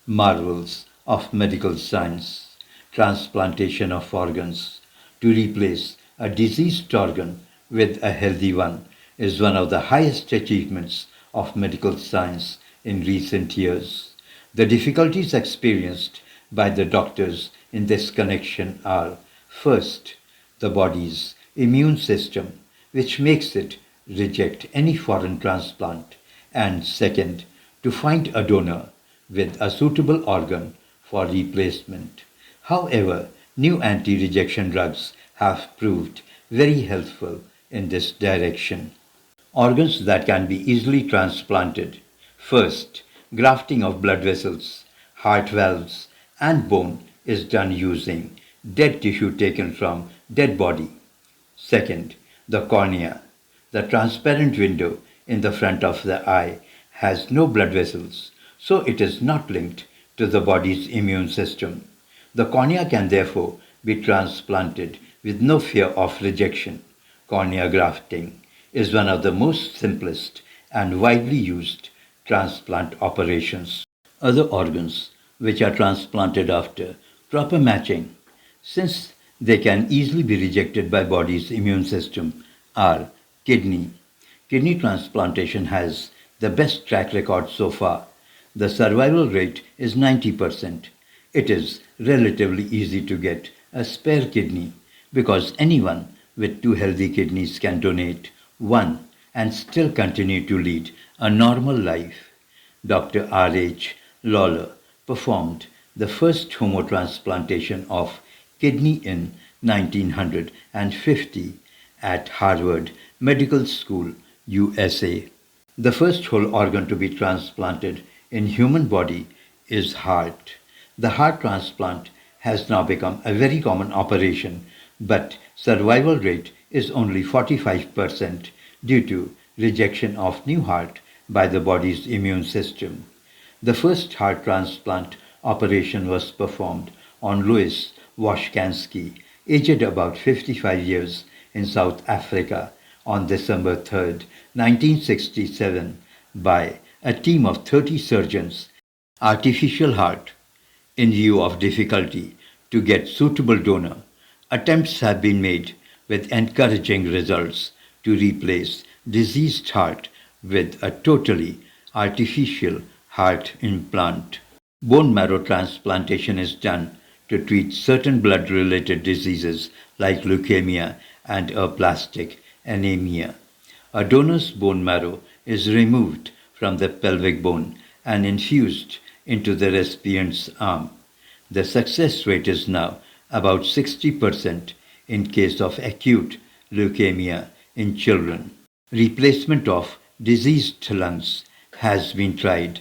Marvels of medical science, transplantation of organs to replace a diseased organ with a healthy one is one of the highest achievements of medical science in recent years. The difficulties experienced by the doctors in this connection are first, the body's immune system, which makes it reject any foreign transplant, and second, to find a donor with a suitable organ for replacement. However, new anti-rejection drugs have proved very helpful in this direction. Organs that can be easily transplanted. First, grafting of blood vessels, heart valves, and bone is done using dead tissue taken from dead body. Second, the cornea. The transparent window in the front of the eye has no blood vessels, so it is not linked to the body's immune system. The cornea can therefore be transplanted with no fear of rejection. Cornea grafting is one of the most simplest and widely used transplant operations. Other organs which are transplanted after proper matching, since they can easily be rejected by body's immune system, are kidney. Kidney transplantation has the best track record so far. The survival rate is 90%. It is relatively easy to get a spare kidney because anyone with two healthy kidneys can donate one and still continue to lead a normal life. Dr. R. H. Lawler performed the first homotransplantation of kidney in 1950 at Harvard Medical School, USA. The first whole organ to be transplanted in human body is heart. The heart transplant has now become a very common operation, but survival rate is only 45% due to rejection of new heart by the body's immune system. The first heart transplant operation was performed on Louis Washkansky, aged about 55 years, in South Africa on December 3, 1967, by a team of 30 surgeons. Artificial heart. In view of difficulty to get suitable donor, attempts have been made with encouraging results to replace diseased heart with a totally artificial heart implant. Bone marrow transplantation is done to treat certain blood-related diseases like leukemia and aplastic anemia. A donor's bone marrow is removed from the pelvic bone and infused into the recipient's arm. The success rate is now about 60% in case of acute leukemia in children. Replacement of diseased lungs has been tried,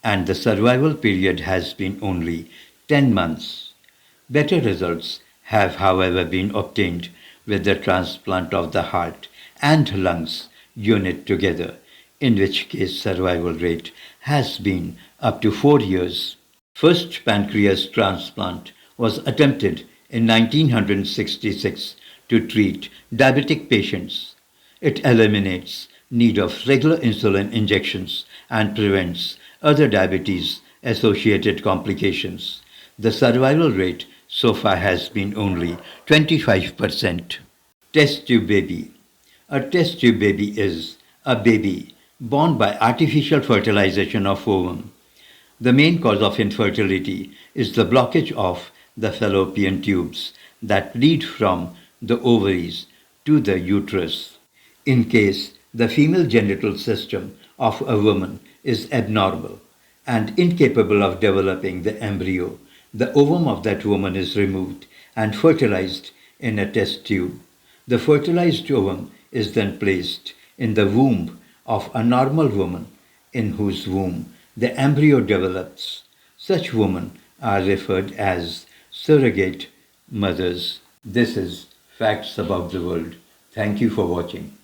and the survival period has been only 10 months. Better results have, however, been obtained with the transplant of the heart and lungs unit together, in which case survival rate has been up to 4 years. First pancreas transplant was attempted in 1966 to treat diabetic patients. It eliminates need of regular insulin injections and prevents other diabetes associated complications. The survival rate so far has been only 25%. Test tube baby. A test tube baby is a baby born by artificial fertilization of ovum. The main cause of infertility is the blockage of the fallopian tubes that lead from the ovaries to the uterus. In case the female genital system of a woman is abnormal and incapable of developing the embryo, the ovum of that woman is removed and fertilized in a test tube. The fertilized ovum is then placed in the womb of a normal woman in whose womb the embryo develops. Such women are referred as surrogate mothers. This is Facts About the World. Thank you for watching.